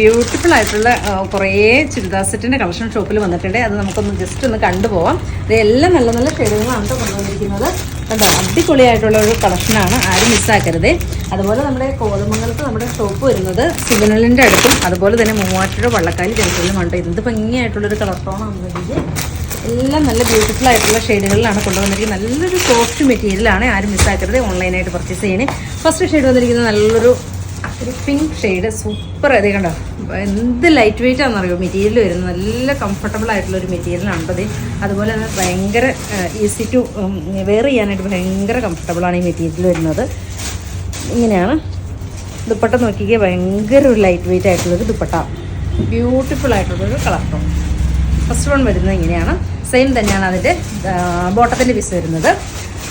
Beautiful ആയിട്ടുള്ള കുറേ ചുരിദാർ സെറ്റിൻ്റെ കളക്ഷൻ ഷോപ്പിൽ വന്നിട്ടുണ്ട്. അത് നമുക്കൊന്ന് ജസ്റ്റ് ഒന്ന് കണ്ടുപോകാം. ഇതെല്ലാം നല്ല നല്ല ഷെയ്ഡുകളാണ് കൊണ്ടുവന്നിരിക്കുന്നത്. കണ്ടോ, അടിപൊളിയായിട്ടുള്ള ഒരു കളക്ഷനാണ്, ആരും മിസ്സാക്കരുത്. അതുപോലെ നമ്മുടെ കോതമംഗലത്ത് നമ്മുടെ ഷോപ്പ് വരുന്നത് സിഗ്നലിൻ്റെ അടുത്തും അതുപോലെ തന്നെ മൂവാറ്റുപുഴ വള്ളക്കാലി ജംഗ്ഷനിലുമുണ്ട്. എന്ത് ഭംഗിയായിട്ടുള്ളൊരു കളർ ടോണാണെന്നുണ്ടെങ്കിൽ എല്ലാം നല്ല ബ്യൂട്ടിഫുൾ ആയിട്ടുള്ള ഷെയ്ഡുകളിലാണ് കൊണ്ടുവന്നിരിക്കുന്നത്. നല്ലൊരു സോഫ്റ്റ് മെറ്റീരിയലാണ്, ആരും മിസ്സാക്കരുത്. ഓൺലൈനായിട്ട് പർച്ചേസ് ചെയ്യണേ. ഫസ്റ്റ് ഷെയ്ഡ് വന്നിരിക്കുന്നത് നല്ലൊരു പിങ്ക് ഷെയ്ഡ്, സൂപ്പർ. അതേ കണ്ടോ, എന്ത് ലൈറ്റ് വെയിറ്റ് ആണെന്നറിയോ മെറ്റീരിയൽ വരുന്നത്. നല്ല കംഫർട്ടബിൾ ആയിട്ടുള്ളൊരു മെറ്റീരിയലാണ് അത്. അതുപോലെ തന്നെ ഭയങ്കര ഈസി ടു വെയർ ചെയ്യാനായിട്ട് ഭയങ്കര കംഫർട്ടബിളാണ് ഈ മെറ്റീരിയൽ വരുന്നത്. ഇങ്ങനെയാണ് ദുപ്പട്ട നോക്കിക്കുക, ഭയങ്കര ഒരു ലൈറ്റ് വെയിറ്റ് ആയിട്ടുള്ളൊരു ദുപ്പട്ട, ബ്യൂട്ടിഫുൾ ആയിട്ടുള്ളൊരു കളർ ടോൺ. ഫസ്റ്റ് വൺ വരുന്നത് ഇങ്ങനെയാണ്. സെയിം തന്നെയാണ് അതിൻ്റെ ബോട്ടത്തിൻ്റെ പീസ് വരുന്നത്.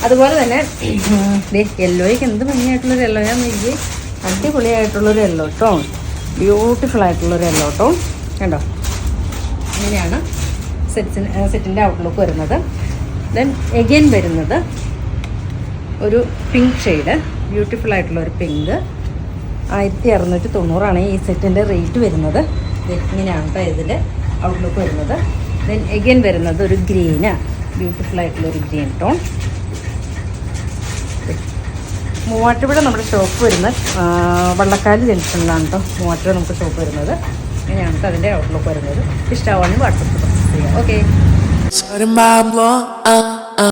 അതുപോലെ തന്നെ യെല്ലോയ്ക്ക് എന്ത് ഭംഗിയായിട്ടുള്ളൊരു യെല്ലോയാന്ന് എനിക്ക്, അടിപൊളിയായിട്ടുള്ളൊരു യെല്ലോ ടോൺ, ബ്യൂട്ടിഫുൾ ആയിട്ടുള്ളൊരു യെല്ലോ ടോൺ. കണ്ടോ, ഇങ്ങനെയാണ് സെറ്റിൻ്റെ ഔട്ട്ലുക്ക് വരുന്നത്. ദെൻ എഗെയിൻ വരുന്നത് ഒരു പിങ്ക് ഷെയ്ഡ്, ബ്യൂട്ടിഫുൾ ആയിട്ടുള്ളൊരു പിങ്ക്. 1690 ഈ സെറ്റിൻ്റെ റേറ്റ് വരുന്നത്. ഇങ്ങനെയാണ് കേട്ടോ ഇതിൻ്റെ ഔട്ട്ലുക്ക് വരുന്നത്. ദെൻ എഗെയിൻ വരുന്നത് ഒരു ഗ്രീന്, ബ്യൂട്ടിഫുൾ ആയിട്ടുള്ളൊരു ഗ്രീൻ ടോൺ. മൂവാറ്റുപുഴ നമ്മുടെ ഷോപ്പ് വരുന്നത് വള്ളക്കാലി ജംഗ്ഷനിലാണ് കേട്ടോ. മൂവാറ്റുപുഴ നമുക്ക് ഷോപ്പ് വരുന്നത്. ഇങ്ങനെയാണ് കേട്ടോ അതിൻ്റെ ഔട്ട്ലുക്ക് വരുന്നത്. ഇഷ്ടമാവുകയാണെങ്കിൽ വാട്സപ്പിൽ പർച്ചേസ് ചെയ്യാം. ഓക്കെ.